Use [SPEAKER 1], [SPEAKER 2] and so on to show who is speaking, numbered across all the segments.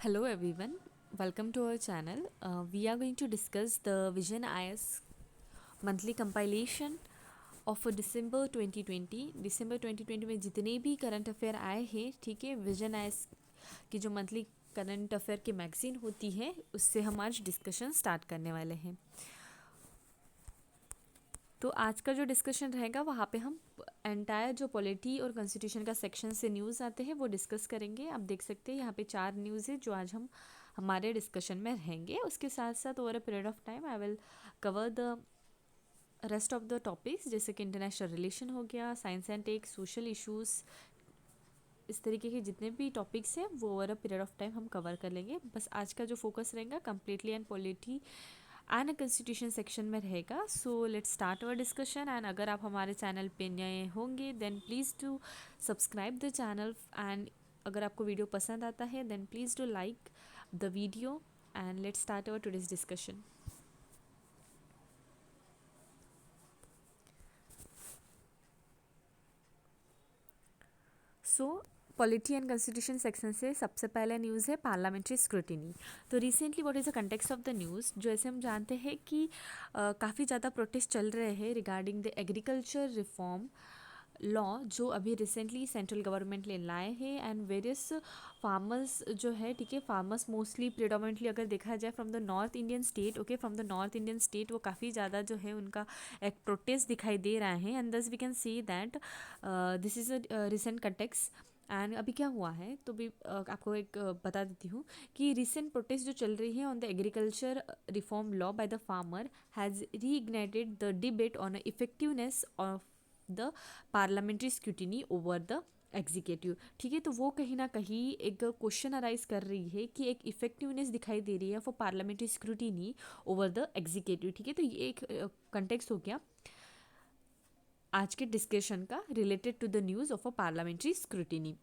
[SPEAKER 1] Hello everyone, welcome to our channel. We are going to discuss the Vision IS monthly compilation of December 2020. December 2020 में जितने भी current affair आए हैं, ठीक है, विजन आइस की जो मंथली करंट अफेयर की मैगजीन होती है उससे हम आज डिस्कशन स्टार्ट करने वाले हैं। तो आज का जो डिस्कशन रहेगा वहाँ पे हम एंटायर जो पॉलिटी और कॉन्स्टिट्यूशन का सेक्शन से न्यूज़ आते हैं वो डिस्कस करेंगे। आप देख सकते हैं यहाँ पे 4 न्यूज़ है जो आज हम हमारे डिस्कशन में रहेंगे। उसके साथ साथ over a period of time I will cover the rest of the topics, जैसे कि इंटरनेशनल रिलेशन हो गया, science and tech, social issues, इस तरीके के जितने भी टॉपिक्स हैं वो over a period of time हम कवर कर लेंगे। बस आज का जो फोकस रहेगा completely and polity and constitution section में रहेगा। So let's start our discussion. And अगर आप हमारे चैनल पे नए होंगे then please do subscribe the channel, and अगर आपको वीडियो पसंद आता है then please do like the video. And let's start our today's discussion. So polity and constitution section से सबसे पहला न्यूज़ है पार्लियामेंट्री स्क्रूटिनी। तो recently what is the context of the news, जो ऐसे हम जानते हैं कि काफ़ी ज़्यादा प्रोटेस्ट चल रहे हैं regarding the agriculture reform law जो अभी रिसेंटली सेंट्रल गवर्नमेंट ने लाए हैं। एंड वेरियस फार्मर्स जो है, ठीक है, फार्मर्स मोस्टली प्रिडोमिनेटली अगर देखा जाए from the north Indian state, okay, from the north Indian state वो काफ़ी ज़्यादा जो है उनका एक प्रोटेस्ट दिखाई दे रहा है। And thus we can see that this is a recent context. And अभी क्या हुआ है तो भी आपको एक बता देती हूँ कि रिसेंट प्रोटेस्ट जो चल रही है on the agriculture reform law by the farmer has reignited the debate on effectiveness of the parliamentary scrutiny over the executive. ठीक है, तो वो कहीं ना कहीं एक क्वेश्चन अराइज कर रही है कि एक इफेक्टिवनेस दिखाई दे रही है for parliamentary scrutiny over the executive. ठीक है, तो ये एक कंटेक्स्ट हो गया आज के डिस्कशन का related to the news of a parliamentary scrutiny.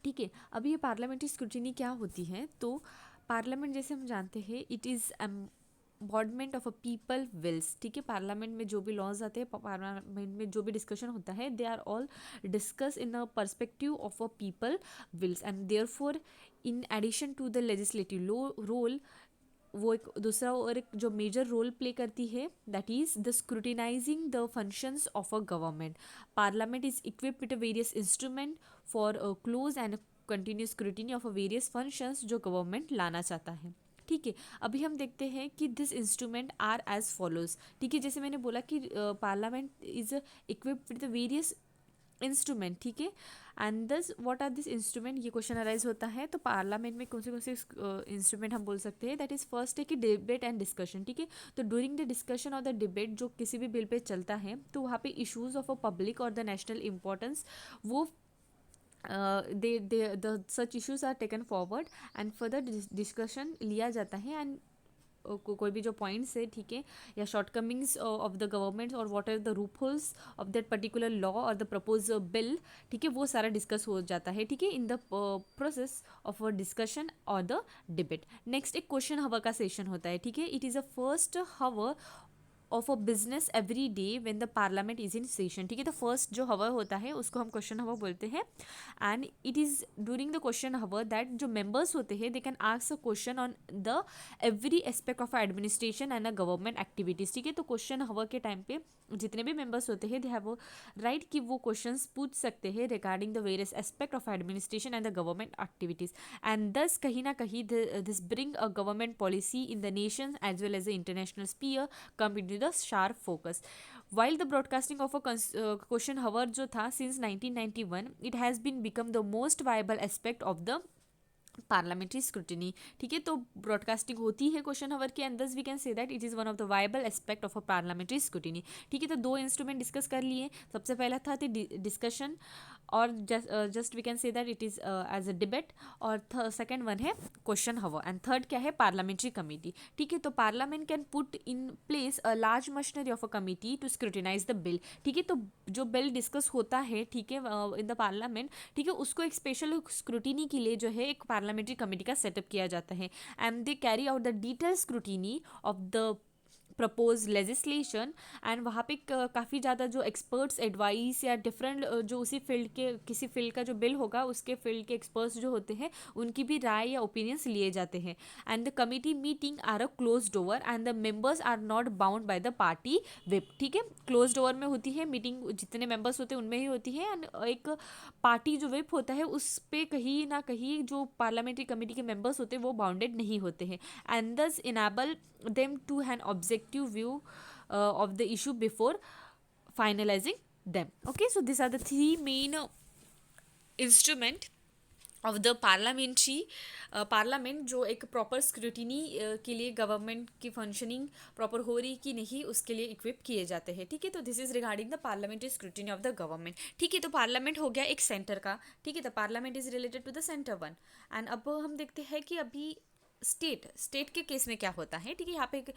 [SPEAKER 1] ठीक है, अभी ये पार्लियामेंट्री स्क्रूटिनी क्या होती है, तो पार्लियामेंट जैसे हम जानते हैं it is embodiment of a people wills. ठीक है, पार्लियामेंट में जो भी लॉज आते हैं, पार्लियामेंट में जो भी डिस्कशन होता है, they are all discuss in a perspective of a people wills. And therefore in addition to the legislative role, वो एक दूसरा और एक जो मेजर रोल प्ले करती है that is the scrutinising the functions of a government. Parliament is equipped with various instrument for close and continuous scrutiny of various functions जो government लाना चाहता है। ठीक है, अभी हम देखते हैं कि this instrument are as follows. ठीक है, जैसे मैंने बोला कि parliament is equipped with various instrument. ठीक है, and thus what are this instrument, ये क्वेश्चन अराइज होता है। तो पार्लियामेंट में कौन से इंस्ट्रूमेंट हम बोल सकते हैं, दैट इज़ फर्स्ट है कि डिबेट एंड डिस्कशन। ठीक है, तो ड्यूरिंग द डिस्कशन और द डिबेट जो किसी भी बिल पे चलता है तो वहाँ पे इश्यूज ऑफ अ पब्लिक और द नेशनल इंपॉर्टेंस वो they the such issues are taken forward and further discussion लिया जाता है। एंड कोई भी जो पॉइंट्स है, ठीक है, या शॉर्टकमिंग्स ऑफ द गवर्नमेंट और व्हाट आर द रूप holes of that particular law और द प्रपोज बिल, ठीक है, वो सारा डिस्कस हो जाता है। ठीक है, in the process of a discussion और द डिबेट। नेक्स्ट एक क्वेश्चन हवर का सेशन होता है। ठीक है, it is a first hour of a business every day when the parliament is in session. ठीक है, तो फर्स्ट जो हवर होता है उसको हम क्वेश्चन हवर बोलते हैं। And it is during the question hour that जो मेंबर्स होते हैं they can ask a question on the every aspect of administration and a government activities. ठीक है, तो क्वेश्चन हवर के टाइम पे जितने भी मेंबर्स होते हैं दे हैव राइट कि वो क्वेश्चंस पूछ सकते हैं regarding the various aspect of administration and the government activities. And thus कहीं ना कहीं this bring a government policy in the nation as well as the international sphere come into the sharp focus. While the broadcasting of a question hour जो था since 1991, it has been become the most viable aspect of the parliamentary scrutiny. ठीक है, तो broadcasting होती है question hour के अंदर, we can say that it is one of the viable aspect of a parliamentary scrutiny. ठीक है, तो दो इंस्ट्रूमेंट डिस्कस कर लिए। सबसे पहला था डिस्कशन और just we can say that it is as a debate, और सेकेंड वन है क्वेश्चन हवर, एंड थर्ड क्या है पार्लियामेंट्री कमेटी। ठीक है, तो parliament can put in place a large machinery of a committee to scrutinize the bill. ठीक है, तो जो बिल डिस्कस होता है, ठीक है, इन द पार्लियामेंट, ठीक है, उसको एक स्पेशल स्क्रूटिनी के लिए जो है एक पार्लियामेंट्री कमेटी का सेटअप किया जाता है। And they carry out the detail scrutiny of the propose legislation and वहाँ पे काफ़ी ज़्यादा जो एक्सपर्ट्स एडवाइस या डिफरेंट जो उसी फील्ड के किसी फील्ड का जो बिल होगा उसके फील्ड के एक्सपर्ट्स जो होते हैं उनकी भी राय या ओपिनियंस लिए जाते हैं। And the committee meeting are a close door and the members are not bound by the party whip. ठीक है, क्लोज डोर में होती है मीटिंग, जितने मेंबर्स होते हैं उनमें ही होती है, एंड एक पार्टी जो विप होता है उस पे कहीं ना कहीं जो पार्लियामेंट्री कमेटी के मेंबर्स होते हैं वो बाउंडेड नहीं होते हैं। एंड दस enable them to an objective view of the issue before finalizing them. Okay, so these are the three main instrument of the parliamentary parliament जो एक प्रॉपर स्क्रूटिनी के लिए गवर्नमेंट की फंक्शनिंग प्रॉपर हो रही कि नहीं उसके लिए इक्विप किए जाते हैं। ठीक है, तो this is regarding the parliamentary scrutiny of the government. ठीक है, तो पार्लियामेंट हो गया एक सेंटर का। ठीक है, तो parliament is related to the centre one. And अब हम देखते हैं कि अभी स्टेट के केस में क्या होता है। ठीक है, यहाँ पे एक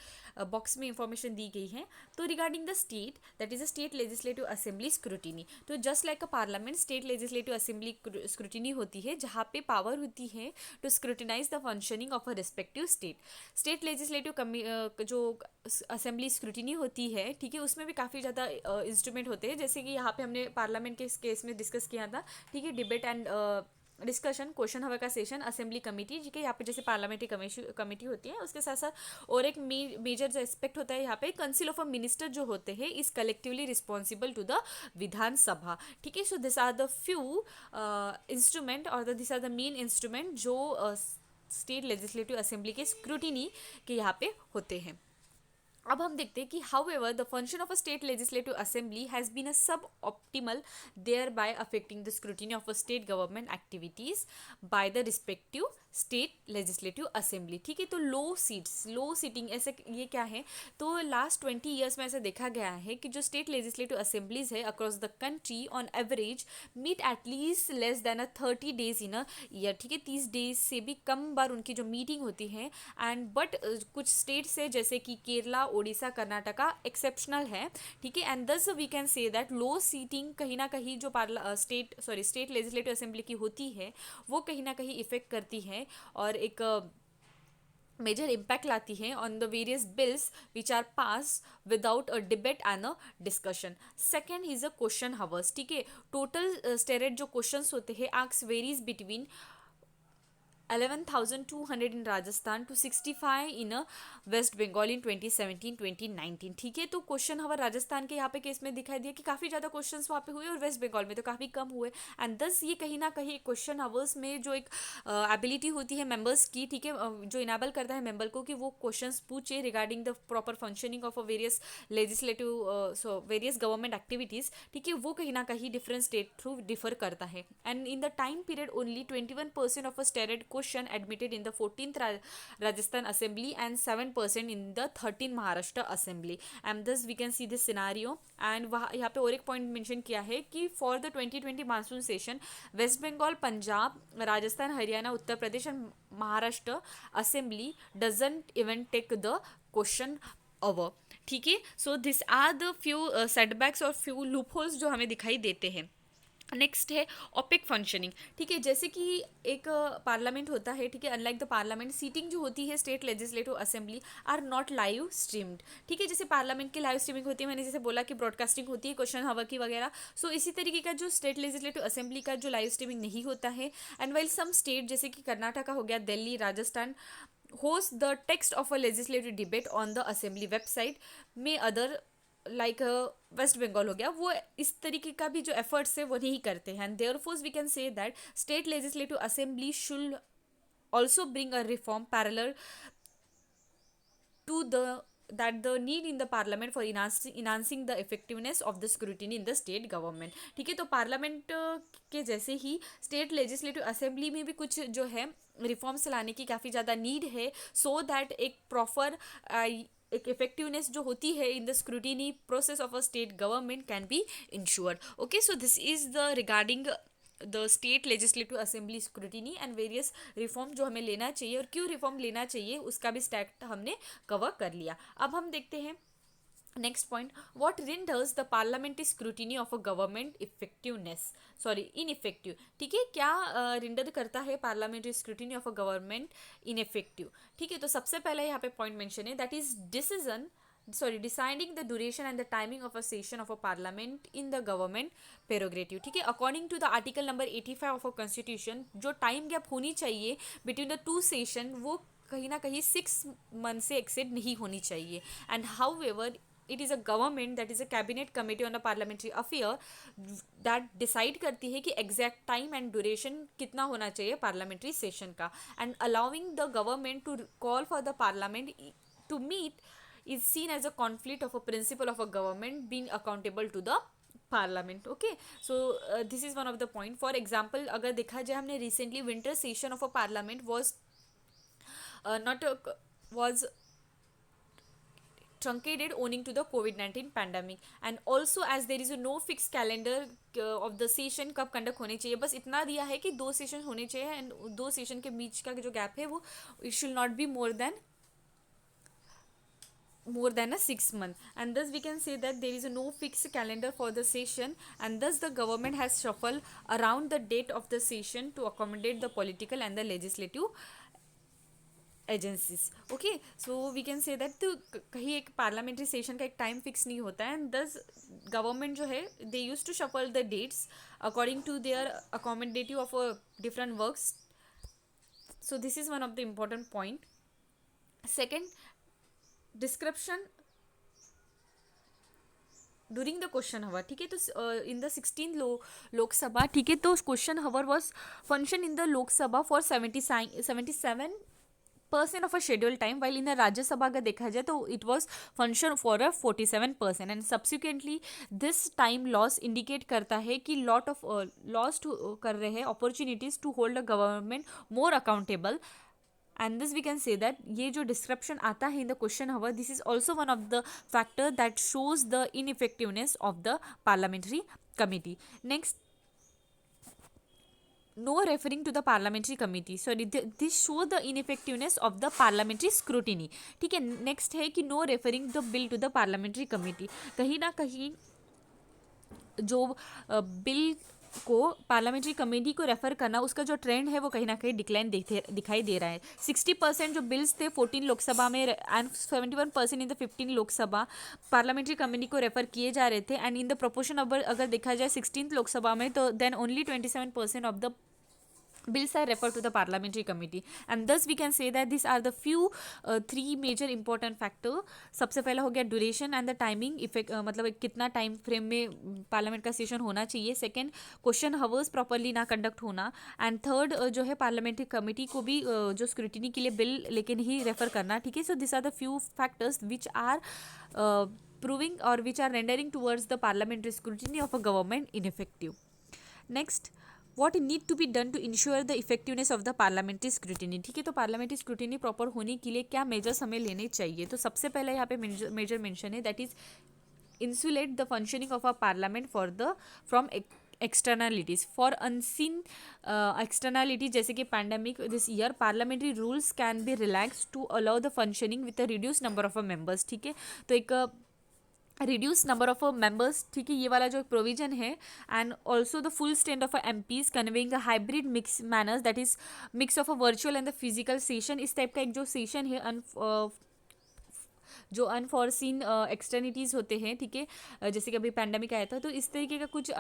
[SPEAKER 1] बॉक्स में इंफॉर्मेशन दी गई है। तो regarding the state, that is a state legislative assembly scrutiny. तो just like a parliament, state legislative assembly scrutiny होती है जहाँ पे पावर होती है to scrutinize the functioning of a respective state. State legislative जो असेंबली स्क्रूटिनी होती है, ठीक है, उसमें भी काफ़ी ज़्यादा इंस्ट्रूमेंट होते हैं, जैसे कि यहाँ पे हमने पार्लियामेंट के केस में डिस्कस किया था। ठीक है, debate and discussion, question hour का सेशन, असेंबली कमेटी, ठीक है, यहाँ पे जैसे पार्लियामेंट्री कमेटी होती है, उसके साथ साथ और एक मेजर जो एस्पेक्ट होता है यहाँ पे काउंसिल ऑफ अ मिनिस्टर जो होते हैं is collectively responsible to the Vidhan Sabha. ठीक है, so this are the few instrument और this are the main instrument जो स्टेट लेजिस्लेटिव असेंबली के स्क्रूटिनी के यहाँ पे होते हैं। अब हम देखते हैं कि however the function of a state legislative assembly has been a suboptimal thereby affecting the scrutiny of a state government activities by the respective state legislative assembly. ठीक है, तो लो सीटिंग ऐसे ये क्या है, तो last 20 years में ऐसा देखा गया है कि जो स्टेट लेजिस्लेटिव असेंबलीज है across the country on average meet at least less than 30 days in a year. ठीक है, 30 डेज से भी कम बार उनकी जो मीटिंग होती है। एंड बट कुछ स्टेट्स है जैसे कि केरला, ओडिशा, कर्नाटका एक्सेप्शनल है। ठीक है, and thus we can say that low sitting कहीं ना कहीं जो स्टेट लेजिस्लेटिव असेंबली की होती है वो कहीं ना कहीं इफेक्ट करती है और एक मेजर इम्पैक्ट लाती है on the various bills which are pass without a debate and a discussion. Second is a question hours. ठीक है, टोटल स्टेरेट जो क्वेश्चंस होते हैं ask varies between 11,200 in Rajasthan to 65 in West Bengal in 2017-2019। ठीक है, तो क्वेश्चन हवर राजस्थान के यहाँ पे केस में दिखाई दिया कि काफ़ी ज़्यादा क्वेश्चंस वहाँ पे हुए और वेस्ट बंगाल में तो काफ़ी कम हुए। एंड दस ये कहीं ना कहीं क्वेश्चन हावर्स में जो एक एबिलिटी होती है मेंबर्स की, ठीक है, जो इनेबल करता है मेंबर को कि वो क्वेश्चंस पूछे regarding the proper functioning of a various legislative various government activities. ठीक है, वो कहीं ना कहीं डिफरेंट स्टेट थ्रू डिफर करता है। And in the time period only 21% of a starred question admitted in the 14th Rajasthan Assembly and 7% in the 13th Maharashtra Assembly. And thus we can see this scenario. And यहाँ पे और एक point mention किया है कि for the 2020 monsoon session West Bengal, Punjab, Rajasthan, Haryana, Uttar Pradesh and Maharashtra assembly doesn't even take the question hour. ठीक है, so this are the few setbacks और फ्यू लूपहोल्स जो हमें दिखाई देते हैं। नेक्स्ट है ओपिक फंक्शनिंग। ठीक है, जैसे कि एक पार्लियामेंट होता है, ठीक है, अनलाइक द पार्लियामेंट सीटिंग जो होती है state legislative assembly are not live streamed. ठीक है, जैसे पार्लियामेंट की लाइव स्ट्रीमिंग होती है, मैंने जैसे बोला कि ब्रॉडकास्टिंग होती है क्वेश्चन हवर की वगैरह। सो इसी तरीके का जो स्टेट लेजिस्लेटिव असेंबली का जो लाइव स्ट्रीमिंग नहीं होता है। एंड वाइल सम स्टेट जैसे कि कर्नाटका हो गया, Delhi, Rajasthan host the text of a legislative debate on the assembly website में अदर लाइक वेस्ट बंगाल हो गया, वो इस तरीके का भी जो एफर्ट्स है वो नहीं करते हैं। Therefore we can say that state legislative assembly should also bring a reform parallel to the need in the parliament for enhancing the effectiveness of the scrutiny in the state government। ठीक है, तो parliament के जैसे ही state legislative assembly में भी कुछ जो है रिफॉर्म्स लाने की काफ़ी ज़्यादा नीड है, सो दैट एक प्रॉपर एक इफेक्टिवनेस जो होती है in the scrutiny process of a state government can be insured. Okay, so this is the regarding the state legislative assembly scrutiny and various reform जो हमें लेना चाहिए और क्यों रिफॉर्म लेना चाहिए उसका भी स्टैक हमने कवर कर लिया। अब हम देखते हैं next point, what renders the parliamentary scrutiny of a government ineffective. ठीक है, क्या रिंडर करता है parliamentary scrutiny of a government ineffective. ठीक है, तो सबसे पहले यहाँ पे पॉइंट मेंशन है that is decision deciding the duration and the timing of a session of a parliament in the government prerogative. ठीक है, according to the article number 85 of a constitution, जो टाइम गैप होनी चाहिए between the two session वो कहीं ना कहीं 6 month से एक्सेड नहीं होनी चाहिए. And how ever it is a government, that is a cabinet committee on a parliamentary affair, that decide करती है कि एग्जैक्ट टाइम एंड ड्यूरेशन कितना होना चाहिए पार्लियामेंट्री सेशन का. And allowing the government to call for the parliament to meet is seen as a conflict of a principle of a government being accountable to the parliament. Okay, so this is one of the point. For example, अगर देखा जाए, हमने recently winter session of a parliament was not was truncated owing to the COVID-19 pandemic. And also as there is a no fixed calendar of the session कब conduct होने चाहिए, बस इतना दिया है कि 2 सेशन होने चाहिए एंड 2 सेशन के बीच का जो गैप है वो it should not be more than a 6 month. And thus we can say that there is no fixed calendar for the session, and thus the government has shuffled around the date of the session to accommodate the political and the legislative agencies. Okay, so we can say that तो कहीं एक parliamentary session का एक time fix नहीं होता है, and दस government जो है they use to shuffle the dates according to their accommodative of different works. So this is one of the important point. Second, description during the question hour. ठीक है, तो in the 16th Lok Sabha, ठीक है, तो question hour was function in the Lok Sabha for 77% of a schedule time, while in the Rajya Sabha अगर देखा जाए तो it was function for a 47%. And subsequently this time loss indicate करता है कि लॉट ऑफ लॉस कर रहे हैं opportunities to hold a government more accountable. And this we can say that ये जो description आता है in the question hour, this is also one of the factor that shows the ineffectiveness of the parliamentary committee. Next, no referring to the parliamentary committee. So this shows the ineffectiveness of the parliamentary scrutiny. ठीक है, next है कि no referring the bill to the parliamentary committee. कहीं ना कहीं जो bill को parliamentary committee को रेफर करना, उसका जो ट्रेंड है वो कहीं ना कहीं डिक्लाइन दिखाई दे रहा है. 60% जो बिल्स थे 14 लोकसभा में and 71% in the 15 Lok Sabha parliamentary committee को रेफर किए जा रहे थे. एंड इन द प्रोपोर्शन अगर देखा जाए 16th लोकसभा में, तो then only 27% of the bills are referred to the parliamentary committee. And thus we can say that these are the few 3 major important factor. सबसे पहला हो गया duration and the timing effect, मतलब कितना टाइम फ्रेम में parliament का session होना चाहिए. सेकंड, क्वेश्चन हावर्स प्रॉपरली ना कंडक्ट होना. एंड थर्ड जो है पार्लियामेंट्री कमेटी को भी जो स्क्रूटिनी के लिए बिल लेके नहीं रेफर करना. ठीक है, so this are the few factors which are proving or which are rendering towards the parliamentary scrutiny of a government ineffective. Next, what need to be done to ensure the effectiveness of the parliamentary scrutiny. ठीक है, तो parliamentary scrutiny proper होने के लिए क्या measures हमें लेने चाहिए. तो सबसे पहले यहाँ पे मेजर मेंशन है, that is insulate the functioning of a parliament from externalities. For unseen externality जैसे कि pandemic this year, parliamentary rules can be relax to allow the functioning with a reduce number of members. ठीक है, तो एक reduce number of members, ठीक है, ये वाला जो प्रोविजन है. And also the full stand of MPs conveying a hybrid mix manners, that is mix of a virtual and the physical session. इस टाइप का एक जो सेशन है जो अनफॉरसीन एक्सटर्निटीज़ होते हैं, ठीक है, जैसे कि अभी पैंडेमिक आया था, तो इस तरीके का कुछ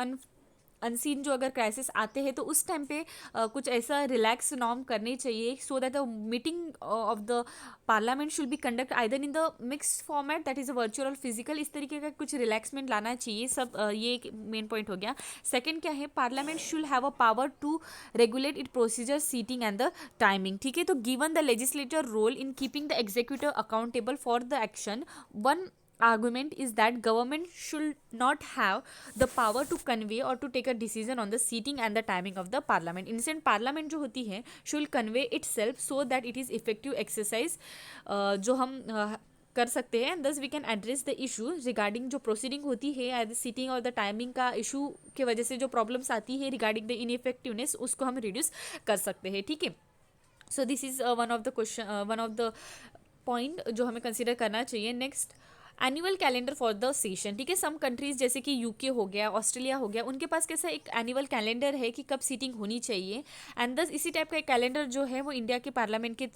[SPEAKER 1] अनसीन जो अगर क्राइसिस आते हैं तो उस टाइम पे कुछ ऐसा रिलैक्स नॉर्म करने चाहिए, so that the meeting of the parliament should be conduct either in the mix format, that is a virtual और फिजिकल. इस तरीके का कुछ रिलैक्समेंट लाना चाहिए. सब ये एक मेन पॉइंट हो गया. सेकंड क्या है, parliament should have a power to regulate it procedure, sitting and the timing. ठीक है, तो given the legislator role in keeping the executive accountable for the action, one argument is that government should not have the power to convey or to take a decision on the seating and the timing of the parliament. Instead parliament जो होती है should convey itself so that it is effective exercise जो हम कर सकते हैं. thus we can address the issue regarding जो proceeding होती है एज सीटिंग और द टाइमिंग का इशू के वजह से जो प्रॉब्लम्स आती है रिगार्डिंग द इनइफेक्टिवनेस, उसको हम रिड्यूस कर सकते हैं. ठीक है, so this is one of the question, one of the point जो हमें कंसिडर करना चाहिए. Next, annual calendar for the session, ठीक है। सम कंट्रीज जैसे कि यूके हो गया, ऑस्ट्रेलिया हो गया, उनके पास कैसा एक एनुअल कैलेंडर है कि कब सीटिंग होनी चाहिए। एंड दस इसी टाइप का एक कैलेंडर जो है वो इंडिया के पार्लियामेंट के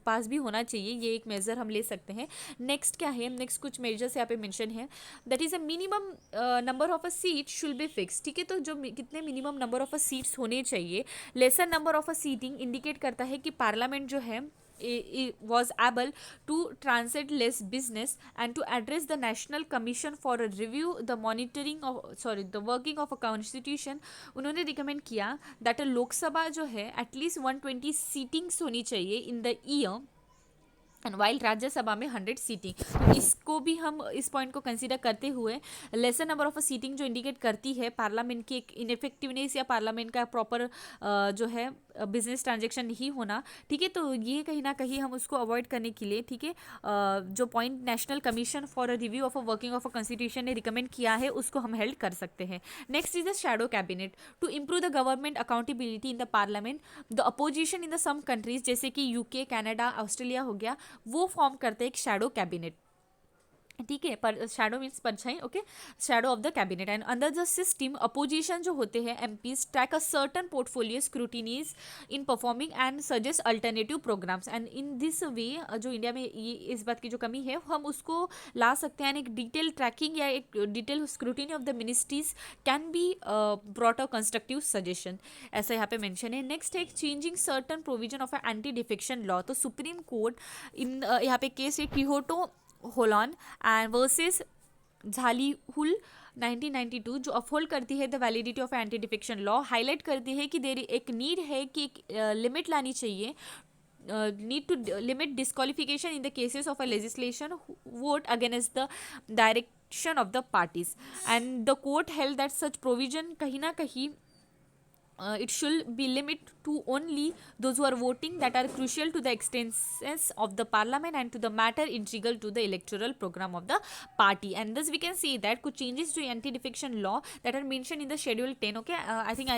[SPEAKER 1] पास भी होना चाहिए, ये एक मेजर हम ले सकते हैं। नेक्स्ट क्या है, नेक्स्ट कुछ मेजर्स यहाँ पे मेंशन है, that is a minimum number of a seat should be fix, ठीक है। तो जो कितने minimum number of a seats होने चाहिए, lesser number of a sitting indicate करता है कि पार्लियामेंट जो है was able to translate less business and to address the national commission for a review the monitoring of the working of a constitution। उन्होंने recommend किया that Lok Sabha जो है at least 120 seatings होनी चाहिए in the year and while Rajya Sabha में 100 seating. तो इसको भी हम इस पॉइंट को कंसीडर करते हुए lesser number of a sitting जो इंडिकेट करती है पार्लियामेंट की एक इनफेक्टिवनेस या पार्लियामेंट का प्रॉपर जो है बिजनेस ट्रांजेक्शन नहीं होना, ठीक है। तो ये कहीं ना कहीं हम उसको अवॉइड करने के लिए, ठीक है, जो point national commission for a review of a working of a constitution ने रिकमेंड किया है उसको हम हेल्ड कर सकते हैं। Next is the shadow cabinet to improve the government accountability in the parliament. The opposition in the some countries जैसे कि यूके, कनाडा, ऑस्ट्रेलिया हो गया, वो फॉर्म करते हैं एक शैडो कैबिनेट, ठीक है। पर शैडो मीन्स परछाई, okay, shadow of the cabinet. And under the system opposition जो होते हैं MPs track a certain portfolio scrutinies in performing and suggest alternative programmes. And in this way जो इंडिया में ये इस बात की जो कमी है हम उसको ला सकते हैं, एक डिटेल ट्रैकिंग या एक detail scrutiny of the ministries can be brought a constructive suggestion, ऐसा यहाँ पे मेंशन है। नेक्स्ट है changing certain provision of anti defection law. तो सुप्रीम कोर्ट इन यहाँ पे केस है किहोटो होलॉन एंड वर्सेस झालीहुल 1992 जो अपहोल्ड करती है the validity of anti defection law, highlight करती है कि देर एक नीड है कि एक लिमिट लानी चाहिए, need to limit disqualification in the cases of a legislation vote against the direction of the parties। and the court held that such provision कहीं ना कहीं it should be limited to only those who are voting that are crucial to the existence of the parliament and to the matter integral to the electoral program of the party। and thus we can see that कुछ changes to anti defection law that are mentioned in the schedule 10, okay। I think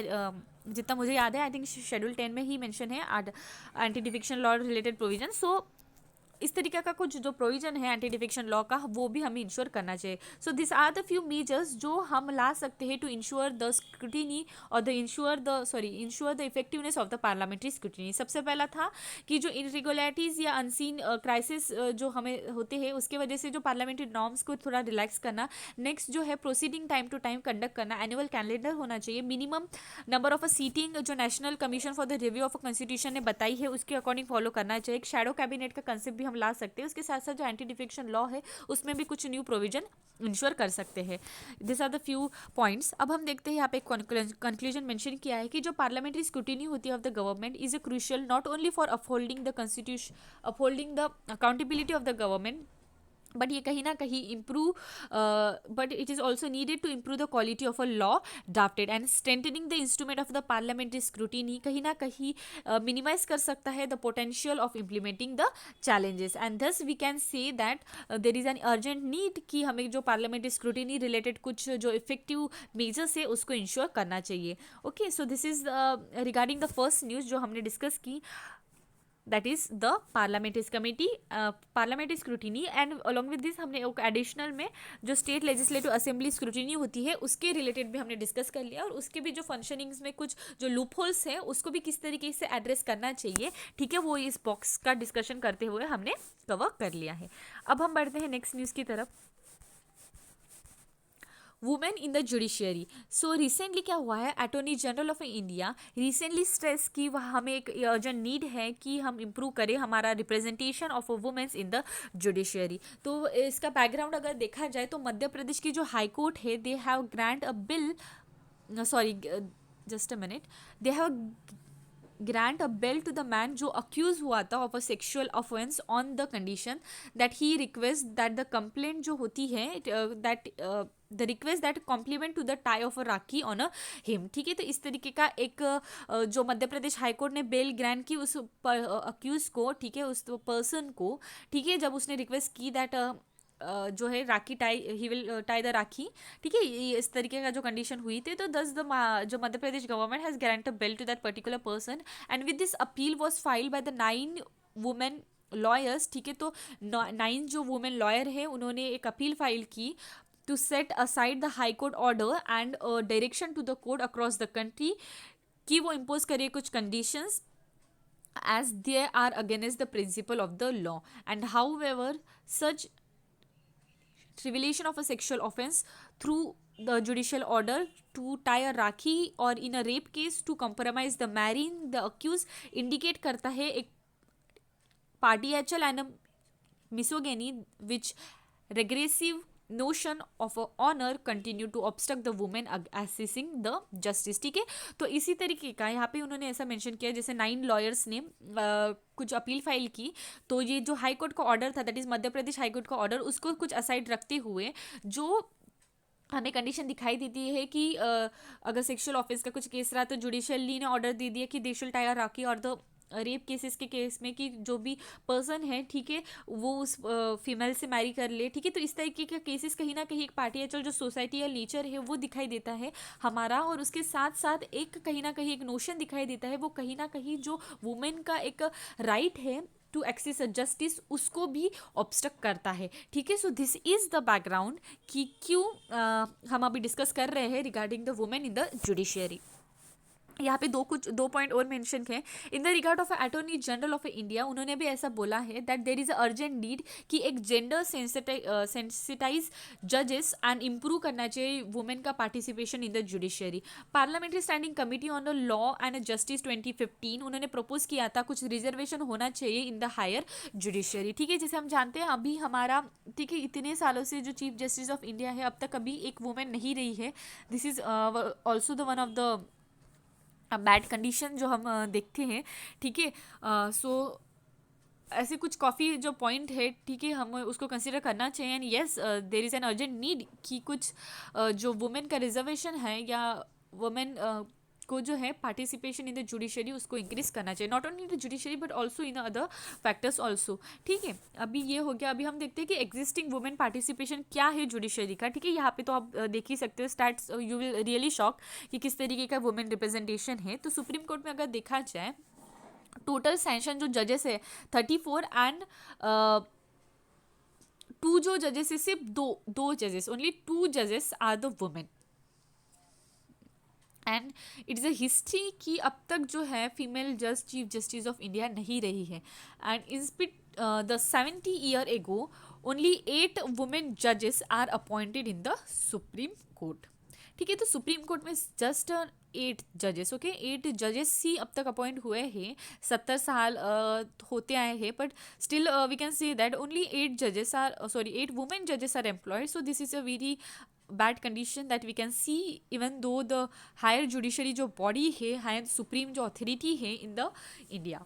[SPEAKER 1] जितना मुझे याद है I think schedule 10 में ही mention है anti defection law related provision. So इस तरीके का कुछ जो प्रोविजन है एंटी डिफेक्शन लॉ का वो भी हमें इंश्योर करना चाहिए। So this are the few measures जो हम ला सकते हैं टू इंश्योर द स्क्रूटिनी और the ensure the effectiveness of the parliamentary scrutiny. सबसे पहला था कि जो इरेगुलरिटीज़ या अनसीन क्राइसिस जो हमें होते हैं उसके वजह से जो पार्लियामेंट्री नॉर्म्स को थोड़ा रिलैक्स करना। नेक्स्ट जो है proceeding time to time conduct करना, एनुअल कैलेंडर होना चाहिए, minimum number of a sitting जो national commission for the review of a constitution ने बताई है उसके अकॉर्डिंग फॉलो करना चाहिए। एक शैडो कैबिनेट का कंसेप्ट भी हम ला सकते हैं। उसके साथ साथ जो एंटी डिफेक्शन लॉ है उसमें भी कुछ न्यू प्रोविजन इंश्योर कर सकते हैं। This are the few points. अब हम देखते हैं यहाँ पे कंक्लूजन मेंशन किया है कि जो पार्लियामेंट्री स्क्रूटिनी होती है of the government is a crucial not only for upholding the constitution, upholding the accountability of the government, but ये कहीं ना कहीं improve, but it is also needed to improve the quality of a law drafted and strengthening the instrument of the parliamentary scrutiny कहीं ना कहीं minimise कर सकता है the potential of implementing the challenges. And thus we can say that there is an urgent need कि हमें जो parliamentary scrutiny related कुछ जो इफेक्टिव मेजर्स है उसको इंश्योर करना चाहिए। Okay, so this is regarding the first news जो हमने डिस्कस की, that is the parliamentary committee parliamentary scrutiny। and along with this हमने एक एडिशनल में जो स्टेट लेजिस्लेटिव असेंबली स्क्रूटिनी होती है उसके रिलेटेड भी हमने डिस्कस कर लिया और उसके भी जो फंक्शनिंग्स में कुछ जो लूप होल्स हैं उसको भी किस तरीके से एड्रेस करना चाहिए, ठीक है, वो इस बॉक्स का डिस्कशन करते हुए हमने कवर कर लिया है। अब हम बढ़ते हैं नेक्स्ट न्यूज़ की तरफ। Women in the judiciary. So recently क्या हुआ है, attorney general of India recently stress की वह हमें एक अर्जेंट नीड है कि हम इम्प्रूव करें हमारा representation of womens in the judiciary. तो इसका बैकग्राउंड अगर देखा जाए तो मध्य प्रदेश की जो हाई कोर्ट है they have grant a bill, sorry just a minute, they have grant a bail to the man जो accused हुआ था of a sexual offense on the condition that he requests that the complaint जो होती है that the request that complement to the tie of a rakhi on a him, ठीक है। तो इस तरीके का एक जो मध्य प्रदेश हाई कोर्ट ने बेल ग्रांट की उस अक्यूज को, ठीक है, उस पर्सन को, ठीक है, जब उसने रिक्वेस्ट की दैट जो है rakhi tie, he will tie the rakhi, ठीक है, इस तरीके का जो कंडीशन हुई थी। तो दस द जो Madhya Pradesh government has grant a bill to that particular person and with this appeal was filed by the 9 women lawyers, ठीक है, तो 9 जो वुमेन लॉयर है उन्होंने एक अपील फाइल की to set aside the high court order and direction to the court across the country कि वो इम्पोज करे कुछ conditions as they are against the principle of the law, and however such revelation of a sexual offense through the judicial order to tie a rakhi or in a rape case to compromise the marrying the accused indicate करता है एक partial and a misogyny which regressive notion of a honor continue to obstruct the woman accessing the justice, ठीक है। तो इसी तरीके का यहाँ पे उन्होंने ऐसा मेंशन किया, जैसे 9 लॉयर्स ने कुछ अपील फाइल की, तो ये जो हाई कोर्ट का ऑर्डर था, that is Madhya Pradesh high court का ऑर्डर, उसको कुछ असाइड रखते हुए जो हमें कंडीशन दिखाई देती है कि अगर सेक्सुअल ऑफेंस का कुछ केस रहा तो जुडिशियली ने ऑर्डर दे दिया कि दे शुड टाई राखी, और द रेप केसेस के केस में कि जो भी पर्सन है, ठीक है, वो उस फीमेल से मैरी कर ले, ठीक है। तो इस तरीके के केसेस कहीं ना कहीं एक पार्टियाचल जो सोसाइटी नेचर है वो दिखाई देता है हमारा, और उसके साथ साथ एक कहीं ना कहीं एक नोशन दिखाई देता है, वो कहीं ना कहीं जो वुमेन का एक राइट है टू एक्सेस जस्टिस उसको भी ऑब्स्ट्रक्ट करता है, ठीक है। So this is the background कि क्यों हम अभी डिस्कस कर रहे हैं regarding the women in the judiciary. यहाँ पे दो पॉइंट और मेंशन है। In the regard of attorney general of India उन्होंने भी ऐसा बोला है that there is a urgent need कि एक जेंडर सेंसिटाइज जजेस एंड इम्प्रूव करना चाहिए वुमेन का participation in the judiciary. Parliamentary standing committee on the law and justice 2015 उन्होंने प्रपोज किया था कुछ रिजर्वेशन होना चाहिए इन द हायर जुडिशियरी, ठीक है। जैसे हम जानते हैं अभी हमारा, ठीक है, इतने सालों से जो चीफ जस्टिस ऑफ इंडिया है अब तक कभी एक वुमेन नहीं रही है। This is also the one of the bad condition जो हम देखते हैं, ठीक है। सो ऐसे कुछ काफ़ी जो पॉइंट है, ठीक है, हम उसको कंसिडर करना चाहिए। And yes there is an urgent need कि कुछ जो वुमेन का रिजर्वेशन है या वुमेन को जो है पार्टिसिपेशन इन द जुडिशरी उसको इंक्रीज करना चाहिए, not only the judiciary but also in other factors also, ठीक है। अभी ये हो गया। अभी हम देखते हैं कि एग्जिस्टिंग वुमेन पार्टिसिपेशन क्या है जुडिशरी का, ठीक है। यहाँ पे तो आप देख ही सकते हो stats, you will really shock कि किस तरीके का वुमेन रिप्रेजेंटेशन है। तो सुप्रीम कोर्ट में अगर देखा जाए टोटल सैंक्शन जो जजेस है 34 एंड 2 जो जजेस है सिर्फ दो जजेस, ओनली 2 जजेस are the women. And it is a history कि अब तक जो है फीमेल जज चीफ जस्टिस ऑफ इंडिया नहीं रही है। And in spite the 70 year ago only 8 women जजेस are appointed in the supreme court, ठीक है। तो सुप्रीम कोर्ट में जस्ट 8 जजेस, ओके, 8 जजेस ही अब तक अपॉइंट हुए हैं। 70 साल होते आए हैं, but still we can say that only 8 women जजेस are employed. So this is a very bad condition that we can see even though the higher judiciary जो बॉडी है, हायर सुप्रीम जो अथॉरिटी है in the India.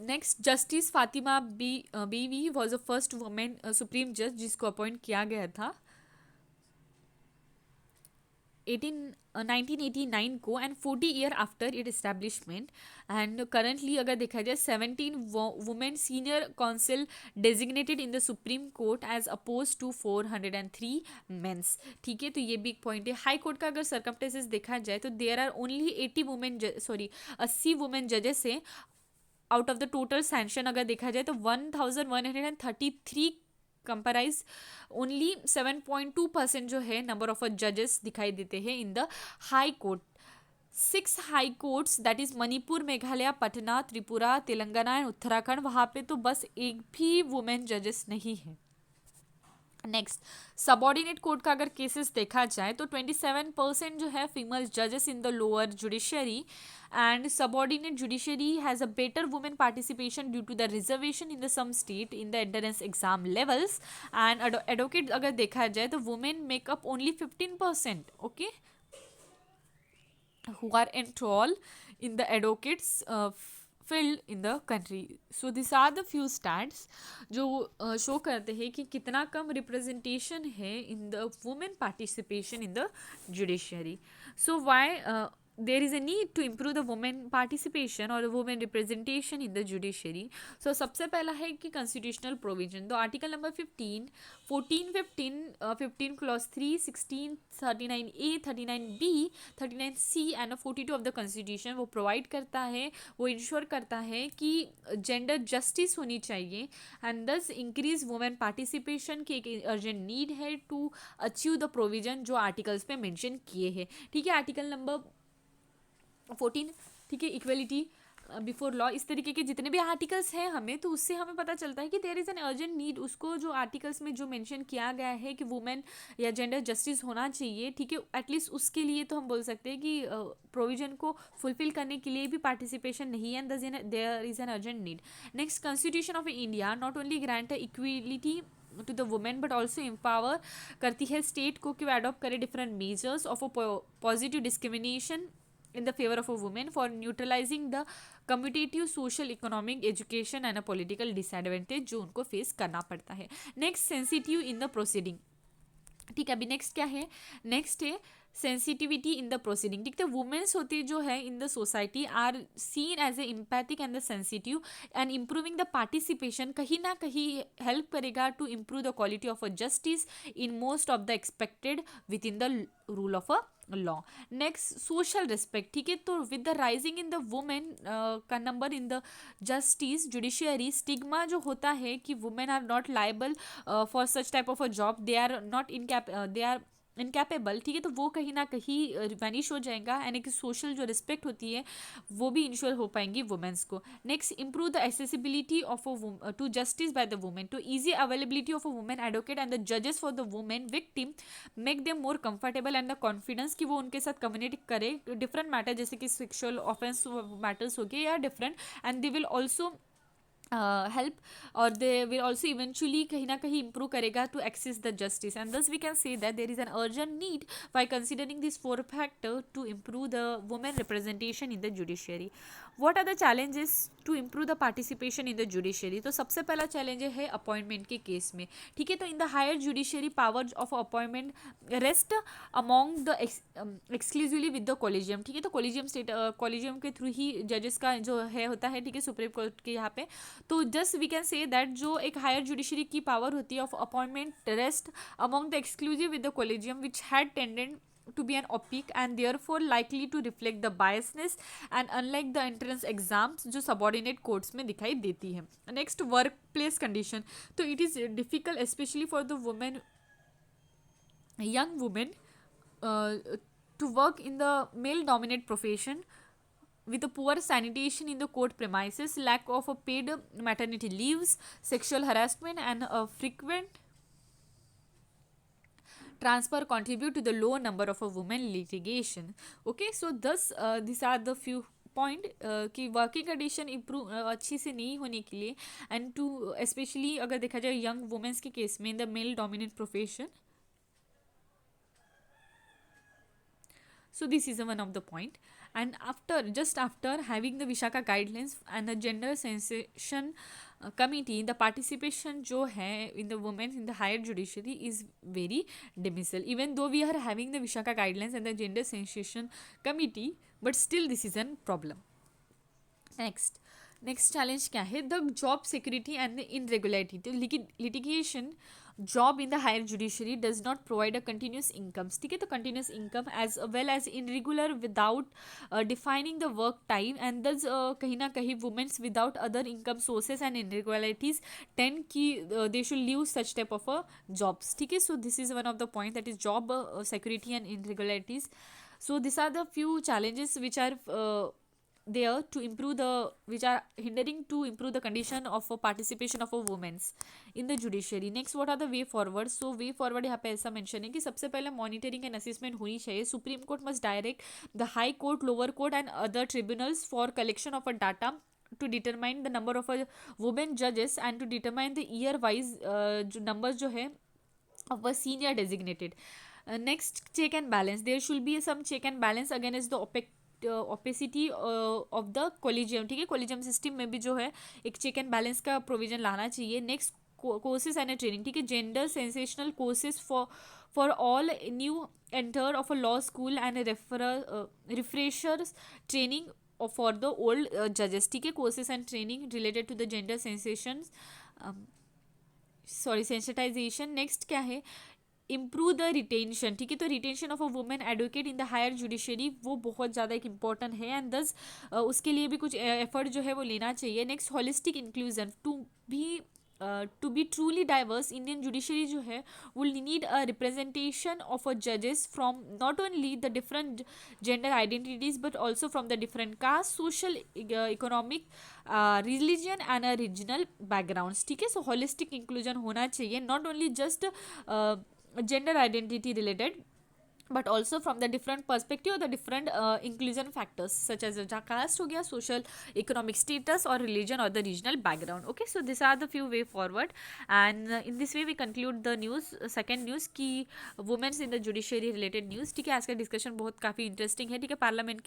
[SPEAKER 1] Next justice Fatima Beevi was the first women supreme जज जिसको appoint किया गया था 1989 को and 40 year after it establishment. And currently अगर देखा जाए 17 women senior council designated in the supreme court as oppose to 403 mens, ठीक है। तो ये भी एक पॉइंट है। हाई कोर्ट का अगर सर्कमस्टेंसेस देखा जाए तो देयर आर ओनली 80 वुमेन जजेस है out of the total sanction. अगर देखा जाए तो 1133 कंपेराइज ओनली 7.2% जो है नंबर ऑफ जजेस दिखाई देते हैं in the high court. 6 high courts that is Manipur, Meghalaya, Patna, Tripura, Telangana and Uttarakhand, वहाँ पे तो बस एक भी वुमेन जजेस नहीं है। नेक्स्ट सबऑर्डिनेट कोर्ट का अगर केसेस देखा जाए तो 27% जो है फीमेल जजेस in the lower judiciary, and subordinate judiciary has a better women participation due to the reservation in the some state in the entrance exam levels, and advocate अगर देखा जाए तो women make up only 15%, okay, who are enrolled in the advocates field in the country. So these are the few stats जो show करते हैं कि कितना कम representation है in the women participation in the judiciary. So why there is a need to improve the women participation or the women representation in the judiciary. So सबसे पहला है कि constitutional provision, तो article number 15, 14, 15, 15 clause 3, 16, 39A, 39B, 39C and 42 of the constitution वो provide करता है, वो ensure करता है कि gender justice होनी चाहिए and thus increase women participation की एक urgent need है to achieve the provision जो articles पे mention किए हैं. ठीक है, आर्टिकल नंबर 14, ठीक है, इक्वलिटी बिफोर लॉ, इस तरीके के जितने भी आर्टिकल्स हैं हमें, तो उससे हमें पता चलता है कि there is an urgent need, उसको जो आर्टिकल्स में जो मेंशन किया गया है कि वुमेन या जेंडर जस्टिस होना चाहिए, ठीक है, एटलीस्ट उसके लिए तो हम बोल सकते हैं कि प्रोविजन को फुलफिल करने के लिए भी पार्टिसिपेशन नहीं है, and there is an urgent need. Next, constitution of India not only grant equality to the women but also empower करती है स्टेट को कि वो अडॉप्ट करे different measures of a positive discrimination in the favor of a woman for neutralizing the commutative social economic education and a political disadvantage जो उनको face करना पड़ता है. Next, sensitive in the proceeding. ठीक है, अभी नेक्स्ट क्या है, नेक्स्ट है सेंसिटिविटी इन द प्रोसीडिंग. ठीक है, वुमेन्स होती जो है in the society are seen as a empathic and the sensitive and improving the participation कहीं ना कहीं हेल्प करेगा to improve the quality of a justice in most of the expected within the rule of a law. Next, social respect. ठीक है, तो with the rising in the women का number in the justice judiciary, stigma जो होता है कि women are not liable for such type of a job, they are not they are incapable. ठीक है, तो वो कहीं ना कहीं वैनिश हो जाएगा यानी कि सोशल जो रिस्पेक्ट होती है वो भी इंश्योर हो पाएंगी वुमेन्स को. Next, improve the accessibility of a to justice by the women, to easy availability of a women advocate and the जजेस for the women victim, make them more comfortable and the confidence कि वो उनके साथ communicate करे different matter जैसे कि sexual offence matters हो गए या different, and they will also help or they will also eventually कहीं ना कहीं improve करेगा to access the justice, and thus we can say that there is an urgent need by considering these four factors to improve the women representation in the judiciary. What are the challenges to improve the participation in the judiciary? तो सबसे पहला challenge है appointment के case में. ठीक है, तो in the higher judiciary powers of appointment rest among the exclusively with the collegium. ठीक है, तो कॉलेजियम के थ्रू ही जजेस का जो है होता है. ठीक है, सुप्रीम कोर्ट के यहाँ पे, तो just we can say that जो एक हायर जुडिशरी की पावर होती है of appointment rest among the exclusive with the collegium which had tended to be an opaque and therefore likely to reflect the biasness and unlike the entrance exams जो subordinate courts में दिखाई देती है. Next, workplace condition. तो it is difficult especially for the women, young women to work in the male dominant profession with a poor sanitation in the court premises, lack of a paid maternity leaves, sexual harassment and a frequent transfer contribute to the low number of a women litigation. Okay, so thus these are the few point कि working condition improve अच्छी से नहीं होने के लिए and to specially अगर देखा जाए यंग वुमेन्स के केस में in the male dominant profession. So this is one of the point, and just after having the Vishaka guidelines and the gender sensation committee, the participation जो है in the women in the higher judiciary is very dismal. Even though we are having the Vishaka guidelines and the gender sensation committee, but still this is a problem. Next challenge क्या है, the job security and the irregularity. तो litigation job in the higher judiciary does not provide a continuous income. ठीक है, तो continuous income as well as irregular without defining the work time, and thus कहीं ना कहीं women without other income sources and irregularities tend कि they should leave such type of jobs. ठीक है, so this is one of the point, that is job security and irregularities. So these are the few challenges which are there to improve which are hindering to improve the condition of participation of a women's in the judiciary. Next, what are the way forward? So way forward यहाँ पे ऐसा mention है कि सबसे पहले monitoring and assessment होनी चाहिए. Supreme court must direct the high court, lower court and other tribunals for collection of a data to determine the number of women judges and to determine the year wise जो numbers जो है of a senior designated. Next, check and balance. There should be some check and balance against the opacity of the collegium. ठीक है, collegium system में भी जो है एक चेक एंड बैलेंस का प्रोविजन लाना चाहिए. Next, courses and training. ठीक है, gender sensational courses for all new enter of a law school and a refreshers training for the old judges. ठीक है, courses and training related to the gender sensations, sorry sensitization. Next क्या है, improve the retention. ठीक है, तो retention of a women advocate in the higher judiciary वो बहुत ज़्यादा एक इंपॉर्टेंट है, एंड दस उसके लिए भी कुछ एफर्ट जो है वो लेना चाहिए. Next, holistic inclusion. To be truly diverse Indian judiciary जो है will need a representation of a जजेस from not only the different gender identities but also from the different caste, social, economic, religion and a regional backgrounds. ठीक है, so holistic inclusion होना चाहिए, not only just gender identity related but also from the different perspective, the different inclusion factors such as caste हो गया, social economic status or religion or the regional background. Okay, so these are the few way forward, and in this way we conclude the news, second news की women's in the judiciary related news. ठीक है, आज का discussion बहुत काफ़ी interesting है. ठीक है, पार्लियामेंट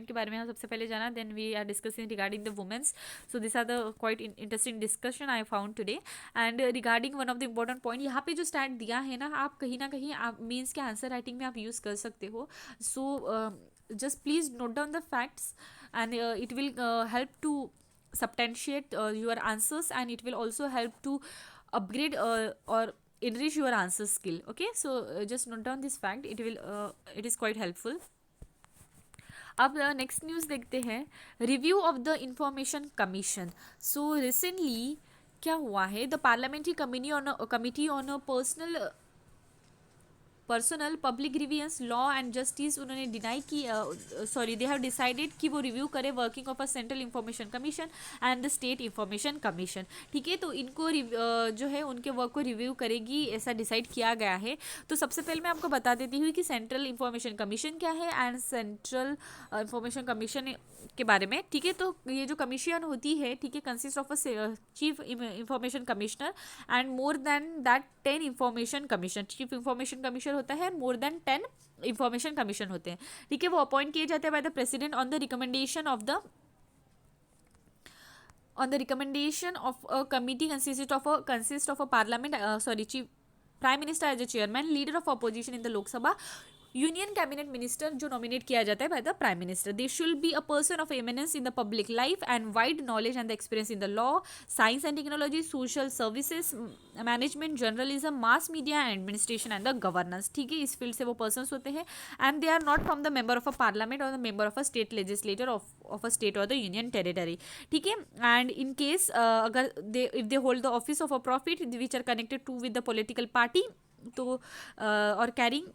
[SPEAKER 1] के बारे में हम सबसे पहले जाना, then we are discussing regarding the womens. So this are the quite interesting discussion I found today. And regarding one of the important point यहाँ पे जो स्टैट दिया है ना कहीं आप मीन्स के आंसर राइटिंग में आप यूज़ कर सकते हो. सो just please note down the facts, and it will help to substantiate your answers, and it will also help to upgrade or enrich your answer skill. Okay, so just note down this fact, it is quite helpful. अब next news देखते हैं, review of the information commission. So recently क्या हुआ है, the parliamentary committee on a personnel public grievance law and justice, उन्होंने deny की, they have decided कि वो रिव्यू करे working of a central information commission and the state information commission. ठीक है, तो इनको जो है उनके वर्क को रिव्यू करेगी, ऐसा डिसाइड किया गया है. तो सबसे पहले मैं आपको बता देती हूँ कि सेंट्रल इंफॉर्मेशन कमीशन क्या है एंड सेंट्रल इंफॉर्मेशन कमीशन के बारे में. ठीक है, तो ये जो कमीशन होती है, ठीक है, consist of a chief information commissioner and more than that 10 information commission. Chief information commission होता है, मोर देन 10 इंफॉर्मेशन कमीशन होते हैं. ठीक है, वो अपॉइंट किए जाते हैं by the president on the recommendation of a committee consist of a parliament, chief prime minister as a chairman, leader of opposition in the Lok Sabha, union cabinet minister जो nominate किया जाता है by the prime minister. They should be a person of eminence in the public life and wide knowledge and the experience in the law, science and technology, social services, management, journalism, mass media and administration and the governance. ठीक है, इस field से वो person होते हैं, and they are not from the member of a parliament और the member of a state legislator of a state और the union territory. ठीक है, एंड इन केस अगर if they hold the office of a profit which are connected to with the political party, तो और carrying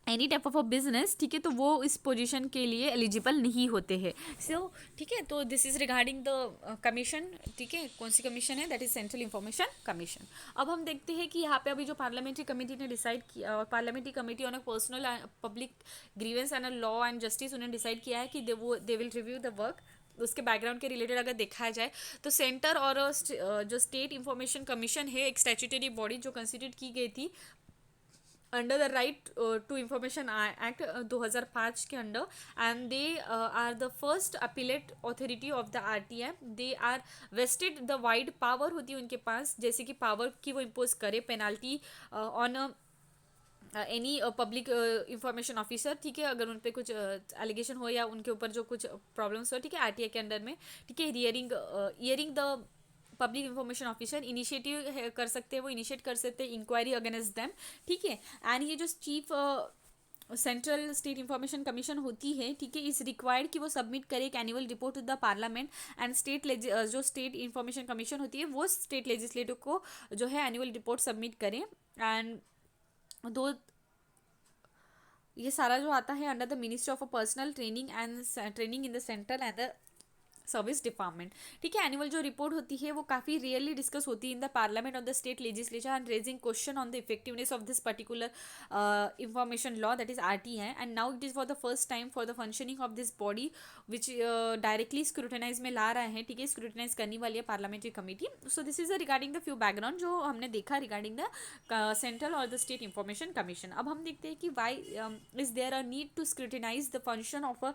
[SPEAKER 1] any type of a business, ठीक है, तो वो इस पोजीशन के लिए एलिजिबल नहीं होते हैं. सो ठीक है, तो this is regarding the commission. ठीक है, कौन सी कमीशन है, that is central information commission. अब हम देखते हैं कि यहाँ पे अभी जो पार्लियामेंट्री कमेटी ने डिसाइड किया, और parliamentary committee on a personnel public grievance and law and justice, उन्होंने डिसाइड किया है कि they will review the work. उसके बैकग्राउंड के रिलेटेड अगर देखा जाए तो सेंटर और जो स्टेट इंफॉर्मेशन कमीशन है, एक स्टैट्यूटरी बॉडी जो कंसिडर की गई थी under the right to information act 2005 के under, and they are the first appellate authority of the RTM. They are vested the wide power होती है उनके पास, जैसे कि पावर की वो इम्पोज करे penalty on any public information officer. ठीक है, अगर उन पर कुछ एलिगेशन हो या उनके ऊपर जो कुछ प्रॉब्लम्स हो, ठीक है, RTI के अंडर में. ठीक है, hearing the public information officer initiative कर सकते हैं, वो इनिशिएट कर सकते हैं इंक्वायरी अगेंस्ट देम. ठीक है, एंड ये जो chief central state information commission होती है, ठीक है, इज रिक्वायर्ड कि वो सबमिट करे एक annual report to the parliament, and जो स्टेट इंफॉर्मेशन कमीशन होती है वो स्टेट लेजिस्लेटिव को जो है एनुअल रिपोर्ट सबमिट करें. एंड दो ये सारा जो आता है under the ministry of a personal training in the central and the service department. ठीक है, एनुअल जो रिपोर्ट होती है वो काफ़ी रियरली डिस्कस होती है in the parliament of the state legislature and raising question on the effectiveness of this particular information law, that is RTI. And now it is for the first time for the functioning of this body which directly scrutinise में ला रहा है. ठीक है, scrutinise करने वाली है parliamentary committee. So this is regarding the few background जो हमने देखा रिगार्डिंग द सेंट्रल और द स्टेट इंफॉर्मेशन कमीशन. अब हम देखते हैं कि why is there a need to scrutinize the function of a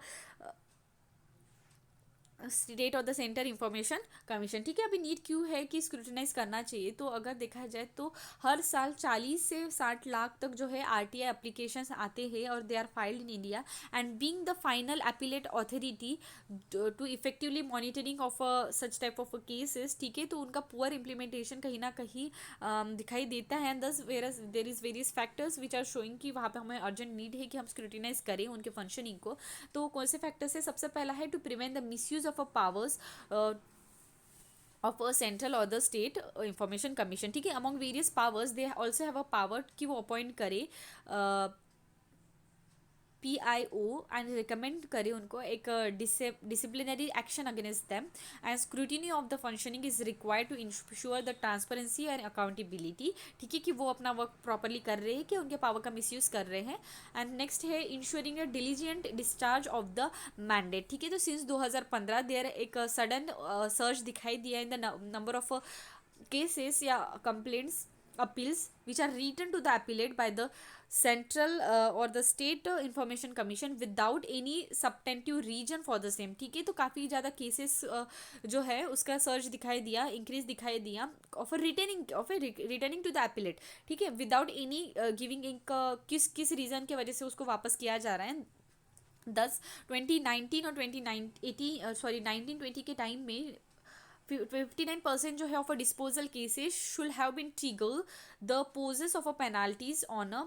[SPEAKER 1] state और द सेंटर इंफॉर्मेशन कमीशन, ठीक है। अभी नीड क्यों है कि स्क्रूटिनाइज करना चाहिए, तो अगर देखा जाए तो हर साल 40 से 60 लाख तक जो है आरटीआई एप्लीकेशंस आते हैं और they are filed in India, and being the final appellate authority to effectively monitoring of such type of cases, ठीक है। तो उनका पुअर इम्प्लीमेंटेशन कहीं ना कहीं दिखाई देता है, and thus there is various factors which are showing कि वहाँ पे हमें अर्जेंट नीड है कि हम स्क्रूटिनाइज करें उनके फंक्शनिंग को। तो कौन से फैक्टर्स है, सबसे पहला है to prevent the misuse of a powers of a central or the state information commission, ठीक है। among various powers they also have a power कि वो अपॉइंट करे PIO एंड रिकमेंड करे उनको एक disciplinary action against them, and scrutiny of the functioning is required to ensure the transparency and accountability, ठीक है, कि वो अपना वर्क प्रॉपरली कर रहे हैं कि उनके पावर का मिसयूज कर रहे हैं। एंड नेक्स्ट है ensuring a diligent discharge of the mandate, ठीक है। तो सिंस 2015 देयर एक सडन सर्च दिखाई दिया in the number of cases या complaints appeals which are written to the appellate by the central or the state information commission without any substantive reason for the same, ठीक है। तो काफ़ी ज़्यादा cases जो है उसका सर्च दिखाई दिया, इंक्रीज दिखाई दिया of returning to the appellate, ठीक है, विदाउट एनी गिविंग एक किस रीज़न की वजह से उसको वापस किया जा रहा है। 2019 और 1920 के टाइम में 59% जो है of a disposal cases should have been trigger the poses of a penalties on a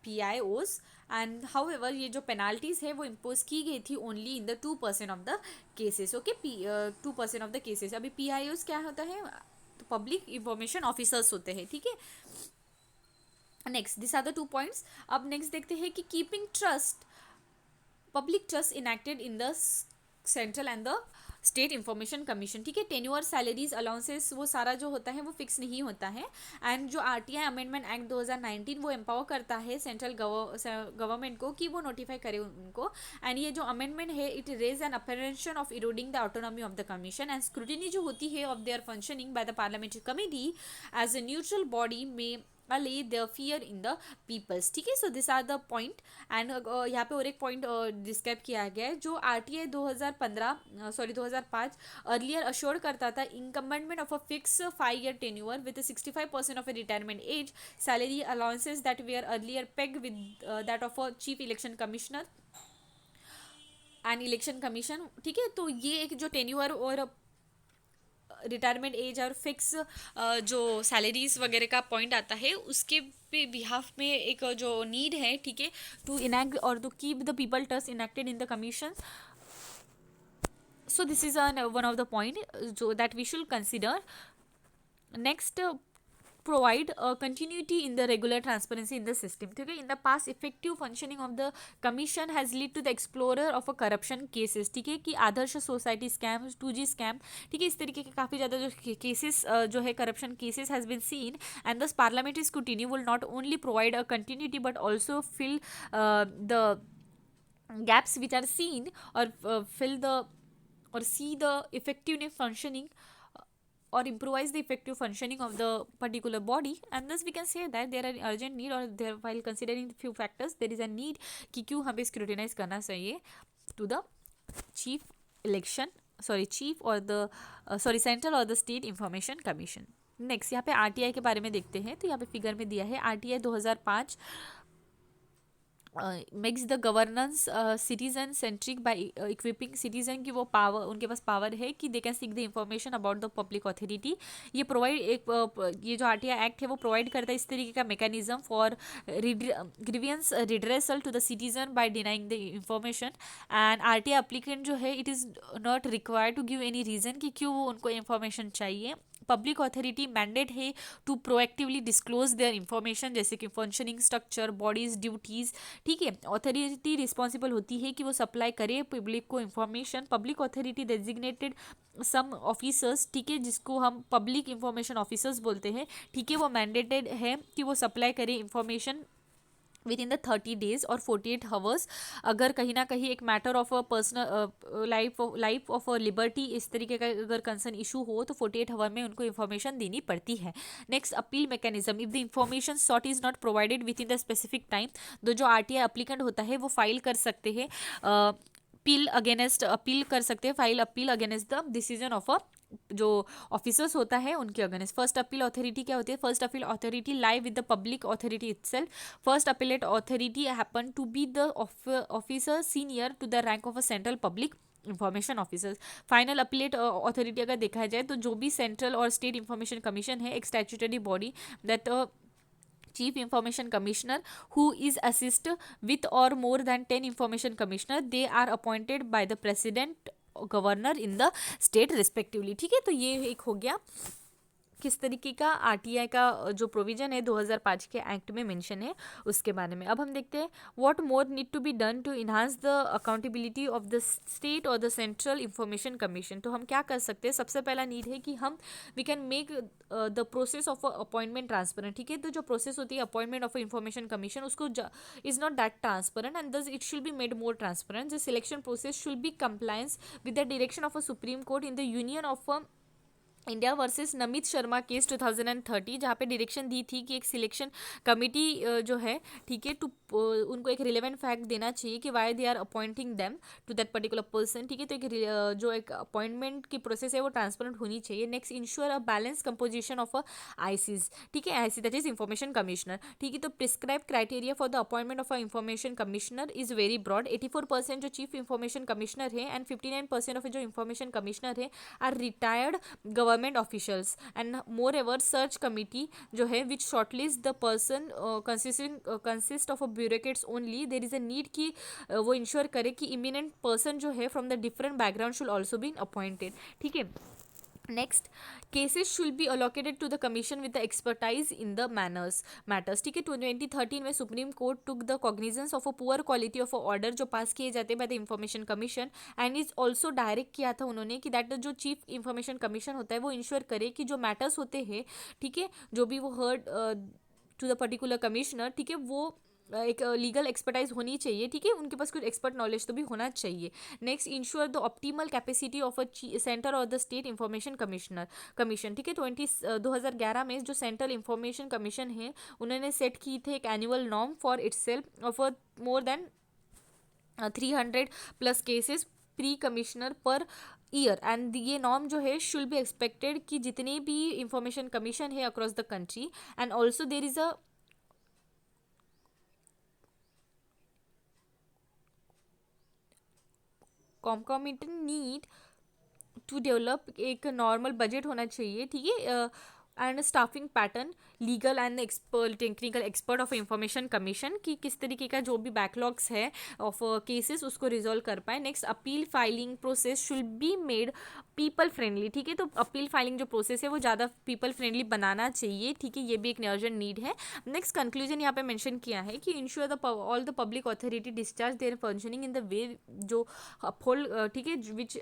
[SPEAKER 1] PIOs, and however ये जो पेनाल्टीज है वो इम्पोज की गई थी only in the 2% of the cases, okay. 2% of the cases. अभी PIOs क्या होता है, तो पब्लिक इंफॉर्मेशन ऑफिसर्स होते हैं, ठीक है। Next this are the 2 points. अब नेक्स्ट देखते हैं कि keeping trust public trust enacted in the central and the state information commission, ठीक है। टेन्योर सैलरीज अलाउंसेस वो सारा जो होता है वो फिक्स नहीं होता है, एंड जो आरटीआई अमेंडमेंट एक्ट 2019 वो एम्पावर करता है सेंट्रल गवर्नमेंट को कि वो नोटिफाई करे उनको, एंड ये जो अमेंडमेंट है it raise an apprehension of eroding the autonomy of the commission, and scrutiny जो होती है of their functioning by the parliamentary committee as a neutral body में allay their fear in the peoples, ठीक है। So this are the point, and यहाँ पे और एक पॉइंट डिस्क्राइब किया गया है जो आरटीआई 2005 अर्लियर अश्योर करता था incumbentment of a fix 5-year tenure with 65% of a retirement age, salary allowances that were earlier peg with that of a chief election commissioner and election commission, ठीक है। तो ये एक जो टेन्योर और retirement age और फिक्स जो salaries वगैरह का पॉइंट आता है उसके पे बिहाफ में एक जो नीड है, ठीक है, टू इनैक्ट और to keep the people trust enacted in the commission. So this is one of the point जो that we should consider. Next provide a continuity in the regular transparency in the system, ठीक है। in the past effective functioning of the commission has led to the explorer of a corruption cases, ठीक है, कि आदर्श society scam, 2G scam, ठीक है, इस तरीके के काफ़ी ज़्यादा जो केसेस जो है corruption cases has been seen, and thus parliamentary scrutiny will not only provide a continuity but also fill the gaps which are seen or fill the or see the effective functioning or improvise the effective functioning of the particular body, and thus we can say that there are urgent need or there while considering few factors there is a need कि क्यों हमें scrutinize करना चाहिए to the chief election chief or the central or the state information commission। Next यहाँ पे RTI के बारे में देखते हैं, तो यहाँ पे फिगर में दिया है RTI 2005 makes the governance citizen centric by equipping citizen की वो पावर, उनके पास पावर है कि they can seek the information about the public authority. ये प्रोवाइड ये जो आरटीआई एक्ट है वो प्रोवाइड करता है इस तरीके का mechanism for grievance redressal to the citizen by denying the information, and RTI applicant जो है it is not required to give any reason कि क्यों वो उनको इन्फॉर्मेशन चाहिए। पब्लिक अथॉरिटी मैंडेट है to proactively disclose their information, जैसे कि फंक्शनिंग स्ट्रक्चर, बॉडीज, ड्यूटीज़, ठीक है। अथॉरिटी रिस्पॉन्सिबल होती है कि वो सप्लाई करे पब्लिक को इंफॉर्मेशन। पब्लिक अथॉरिटी डेजिग्नेटेड सम ऑफिसर्स, ठीक है, जिसको हम पब्लिक इंफॉर्मेशन ऑफिसर्स बोलते हैं, ठीक है, वो मैंडेटेड है कि वो सप्लाई करे information with in the 30 days और 48 hours। अगर कहीं ना कहीं एक matter of a personal life of a liberty इस तरीके का अगर कंसर्न इशू हो तो 48 आवर में उनको इन्फॉर्मेशन देनी पड़ती है। Next appeal mechanism, if the information sought is not provided within the specific time, तो जो आरटीआई एप्लीकेंट होता है वो फाइल कर सकते हैं अपील कर सकते हैं, file appeal against the decision of a जो ऑफिसर्स होता है उनके अगेंस्ट। फर्स्ट अपील अथॉरिटी क्या होती है? First appeal authority lie with the public authority itself. First appellate authority happen to be the officer senior to the rank of a central public information officers. Final appellate authority अगर देखा जाए तो जो भी central और state information commission है, एक statutory body that chief information commissioner who is assist with or more than 10 information commissioner, they are appointed by the president governor in the state respectively. ठीक है, तो ये एक हो गया किस तरीके का आरटीआई का जो प्रोविजन है 2005 के एक्ट में मेंशन है उसके बारे में। अब हम देखते हैं what more need to be done to enhance the accountability of the state और द सेंट्रल इंफॉर्मेशन कमीशन। तो हम क्या कर सकते हैं? सबसे पहला नीड है कि हम we can make the process of appointment transparent. ठीक है, तो जो प्रोसेस होती है अपॉइंटमेंट ऑफ इंफॉर्मेशन कमीशन उसको is not that transparent and thus it should be made more transparent. The selection process should be compliance with the direction of a supreme court in the union of India versus Namit Sharma case 2030, जहाँ पे direction दी थी कि एक selection committee जो है, ठीक है, to उनको एक रिलेवेंट फैक्ट देना चाहिए कि why they are appointing them to that particular person. ठीक है, तो एक जो एक अपॉइंटमेंट की प्रोसेस है वो ट्रांसपेरेंट होनी चाहिए। Next, ensure a balance composition of a ICs. ठीक है, IC that is information commissioner. ठीक है, तो prescribe criteria for the appointment of a information commissioner is very broad. 84% जो चीफ इंफॉर्मेशन कमिश्नर है एंड 59% ऑफ जो इंफॉर्मेशन कमिश्नर है are retired government officials and moreover search committee जो है which shortlist the person consist of a bureaucrats only. There is a need कि वो ensure करे कि इमिनेंट पर्सन जो है from the different background should also be appointed. ठीक है, next, cases should be allocated to the commission with the expertise in the matters. ठीक है, 2013 में supreme court took the cognizance of a poor quality of a order जो pass किए जाते हैं by the information commission and is also direct किया था उन्होंने कि दैट जो चीफ इंफॉर्मेशन कमीशन होता है वो इंश्योर करे कि जो मैटर्स होते हैं, ठीक है, जो भी वो heard to the particular commissioner, ठीक है, वो एक लीगल एक्सपर्टाइज होनी चाहिए। ठीक है, उनके पास कुछ एक्सपर्ट नॉलेज तो भी होना चाहिए। Next, ensure the optimal capacity of a centre और द स्टेट इंफॉर्मेशन कमीशन। ठीक है, 2011 में जो सेंट्रल इंफॉर्मेशन कमीशन है उन्होंने सेट की थे एक annual norm for itself of more than 300 plus cases per commissioner per year and ये नॉर्म जो है शुड बी एक्सपेक्टेड कि जितने भी इंफॉर्मेशन कमीशन है across the country and also there is a concomitant need to develop एक normal budget होना चाहिए। ठीक है, and staffing pattern legal and expert technical expert of information commission की किस तरीके का जो भी बैकलॉग्स है ऑफ केसेस उसको रिजॉल्व कर पाए। Next, appeal filing process should be made people friendly. ठीक है, तो अपील फाइलिंग जो प्रोसेस है वो ज़्यादा पीपल फ्रेंडली बनाना चाहिए। ठीक है, ये भी एक अर्जेंट नीड है। नेक्स्ट, कंक्लूजन यहाँ पे मेंशन किया है कि ensure the all the public authority discharge their functioning in the way जो अपहोल्ड, ठीक है, which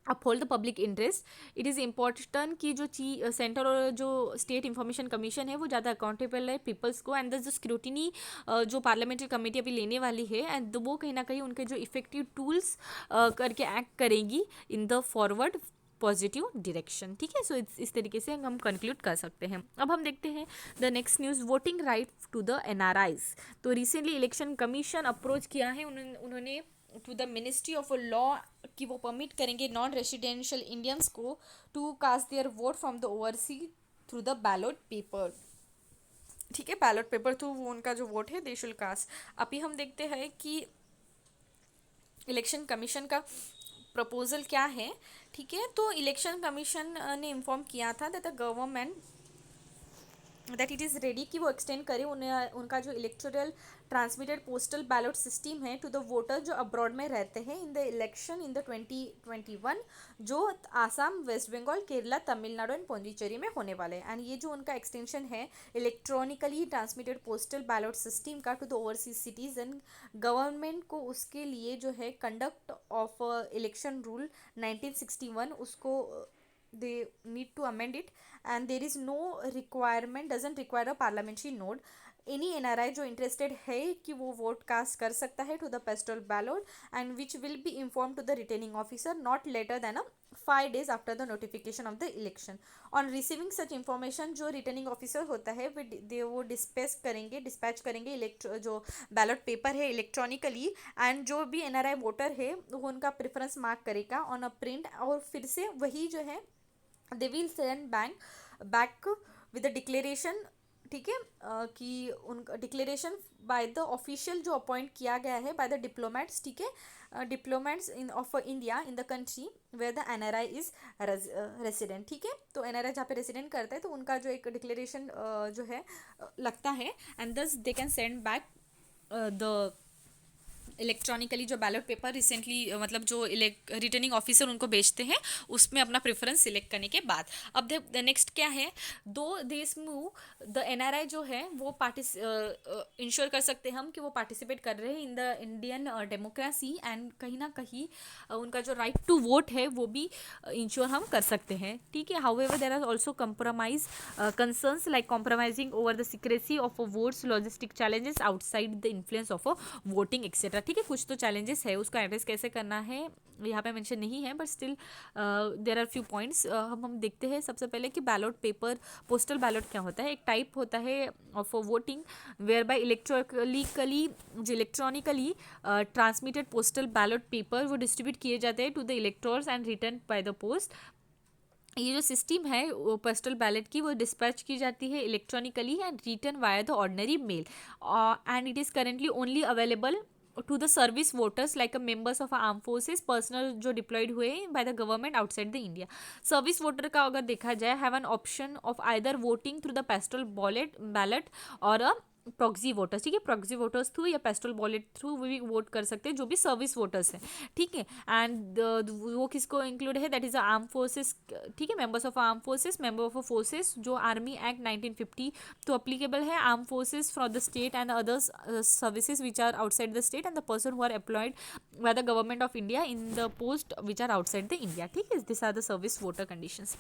[SPEAKER 1] uphold the public interest. It is important कि जो सेंटर और जो स्टेट इंफॉर्मेशन कमीशन है वो ज़्यादा अकाउंटेबल है पीपल्स को एंड द जो स्क्रूटिनी जो पार्लियामेंट्री कमेटी अभी लेने वाली है एंड वो कहीं ना कहीं उनके जो इफेक्टिव टूल्स करके एक्ट करेंगी in the forward positive direction. ठीक है, सो इस तरीके से हम कंक्लूड कर सकते हैं। अब हम देखते हैं the next news, voting right to the NRIs. तो रिसेंटली इलेक्शन कमीशन अप्रोच किया है उन्होंने to the ministry of law कि वो परमिट करेंगे नॉन रेसिडेंशियल इंडियंस को to cast their vote from the oversea through the ballot paper. ठीक है, बैलेट पेपर थ्रू वो उनका जो वोट है दे शुल कास्ट। अभी हम देखते हैं कि इलेक्शन कमीशन का प्रपोजल क्या है। ठीक है, तो इलेक्शन कमीशन ने इन्फॉर्म किया था that the government that it is ready कि वो एक्सटेंड करें उनका जो electoral transmitted postal ballot system है टू द वोटर जो अब्रॉड में रहते हैं in the election in the 2021 जो आसाम, वेस्ट बंगाल, केरला, तमिलनाडु एंड पौंडीचेरी में होने वाले हैं। एंड ये जो उनका एक्सटेंशन है electronically transmitted postal ballot system का to the overseas citizen, government को उसके लिए जो है कंडक्ट ऑफ इलेक्शन रूल 1961 उसको they need to amend it and there is no requirement doesn't require a parliamentary node any NRI जो interested है कि वो वोट कास्ट कर सकता है to the postal ballot and which will be inform to the returning officer not later than a 5 days after the notification of the election. On receiving such information जो returning officer होता है वो dispatch करेंगे जो ballot paper है electronically, and जो भी NRI voter है वो उनका प्रेफरेंस मार्क करेगा ऑन अ प्रिंट, और फिर से वही जो है they will send back with the declaration, ठीक है, कि उनका डिक्लेरेशन बाय द ऑफिशियल जो अपॉइंट किया गया है बाय द डिप्लोमेट्स, ठीक है, diplomats in of India in the country where the NRI is resident, ठीक है। तो एनआरआई जहाँ पे रेसिडेंट करता है तो उनका जो एक डिक्लेरेशन जो है लगता है, एंड दस they can send back the electronically जो बैलेट पेपर रिसेंटली मतलब जो रिटर्निंग ऑफिसर उनको भेजते हैं उसमें अपना प्रेफरेंस सिलेक्ट करने के बाद। अब द नेक्स्ट क्या है, दो देश मूव द एनआरआई जो है वो इंश्योर कर सकते हैं हम कि वो पार्टिसिपेट कर रहे हैं in the Indian democracy, and कहीं ना कहीं उनका जो राइट टू वोट है वो भी इंश्योर हम कर सकते हैं, ठीक है। However there are also compromise concerns like compromising over the secrecy of votes, logistic challenges outside the influence of voting etcetera, ठीक है। कुछ तो चैलेंजेस है, उसको एड्रेस कैसे करना है यहाँ पे मेंशन नहीं है, but still there are few points हम देखते हैं। सबसे पहले कि बैलेट पेपर पोस्टल बैलेट क्या होता है, एक टाइप होता है of voting where by electronically transmitted postal ballot paper वो डिस्ट्रीब्यूट किए जाते हैं to the electors and return by the post. ये जो सिस्टम है वो पोस्टल बैलेट की वो डिस्पैच की जाती है electronically and return via the ordinary mail, and it is currently only available to the service voters like a members of arm forces personnel जो डिप्लॉयड हुए by the government outside the India. Service voter का अगर देखा जाए have an option of either voting through the postal ballot और a proxy voters, ठीक है, proxy voters through या पेस्टल बॉलेट थ्रू भी वोट कर सकते हैं जो भी सर्विस वोटर्स हैं, ठीक है। एंड वो किसको इंक्लूड है, दैट इज आर्म फोर्सेस, ठीक है, members of arm forces, member of a forces जो आर्मी एक्ट 1950 तो अप्लीकेबल है, arm forces from the state and others services which are outside the state and the person who are employed by the government of India in the post which are outside the India, ठीक है। This are the service voter conditions.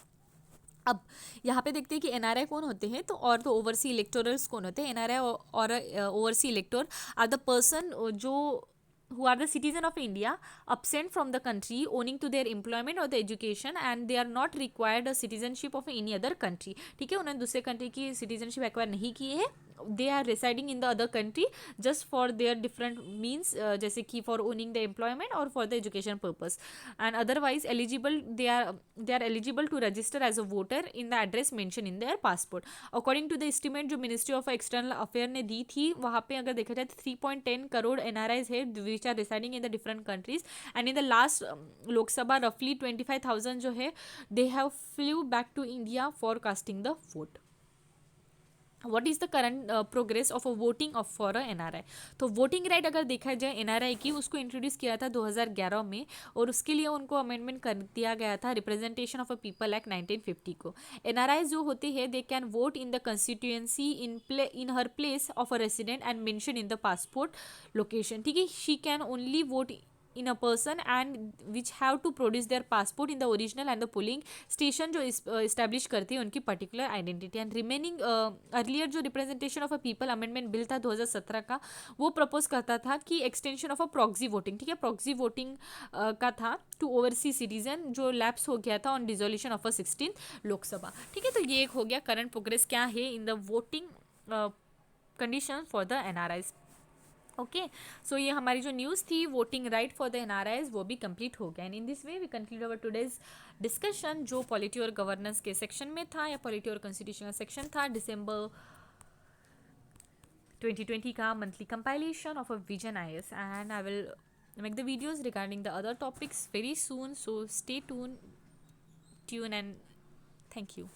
[SPEAKER 1] अब यहाँ पे देखते हैं कि NRI कौन होते हैं, तो और तो ओवरसी इलेक्टोरल्स कौन होते हैं। एनआरआई और oversee elector are the person जो who are the citizen of India absent from the country owing to their employment or the education and they are not required a citizenship of any other country, ठीक है, उन्होंने दूसरे country की citizenship acquire नहीं की है, they are residing in the other country just for their different means, जैसे कि फॉर ओनिंग द एम्प्लॉयमेंट और for the education purpose, and otherwise eligible they are eligible to register as a voter in the address mention in their passport. According to the estimate जो ministry of external affair ने दी थी, वहाँ पे अगर देखा जाए तो 3.10 करोड़ एनआरआईज है which are residing in the different countries, and in the last Lok Sabha रफली 25,000 जो है they have flew back to India for casting the vote. What is the current progress of a voting of for a NRI. तो voting right अगर देखा जाए NRI की, उसको introduce किया था 2011 में, और उसके लिए उनको अमेंडमेंट कर दिया गया था representation of a people act 1950 को। एनआरआई जो होते हैं they can vote in the constituency in her place of a resident and mention in the passport location, ठीक है। She can only vote in a person and which have to produce their passport in the original and the polling station जो establish करती है उनकी particular identity and remaining earlier जो representation of a people amendment bill था 2017 का, वो propose करता था कि extension of a proxy voting, ठीक है, proxy voting का था to overseas citizen जो lapse हो गया था on dissolution of a 16th Lok Sabha, ठीक है। तो ये एक हो गया current progress क्या है in the voting condition for the NRIs। Okay, so ये हमारी जो न्यूज़ थी voting right for the NRIs वो भी कंप्लीट हो गया, and in this way we conclude our today's discussion जो पॉलिटी और गवर्नेंस के सेक्शन में था या पॉलिटी और कॉन्स्टिट्यूशन का सेक्शन था, दिसंबर 2020 का monthly compilation of a vision IAS, and I will make the videos regarding the other topics very soon, so stay tuned and thank you.